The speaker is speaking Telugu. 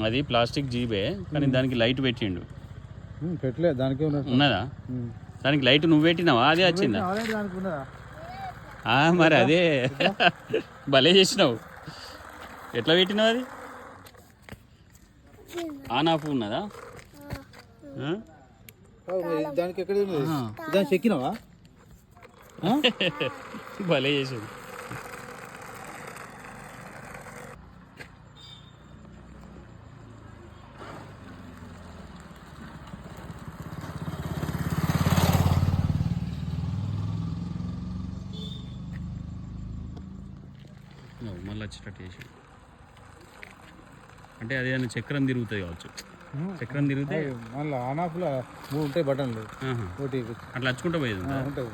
అది ప్లాస్టిక్ జీబే కానీ దానికి లైట్ పెట్టిండు. పెట్టలేదు దానికే ఉన్నదా? దానికి లైట్ నువ్వు పెట్టినావా? అదే వచ్చిందా? మరి అదే భలే చేసినావు. ఎట్లా పెట్టినావు? అది ఆన్ ఆఫ్ ఉన్నదా? దానికి ఎక్కడ దాన్ని చెక్కినావా? భలే చేసాడు. మళ్ళీ వచ్చేటట్టు చేసి అంటే అదేదైనా చక్రం తిరుగుతుంది కావచ్చు. చక్రం తిరిగితే మళ్ళీ ఆన్ ఆఫ్లో 3 ఉంటాయి బటన్లు, అట్లా వచ్చుకుంటూ పోయేది ఉంటుంది.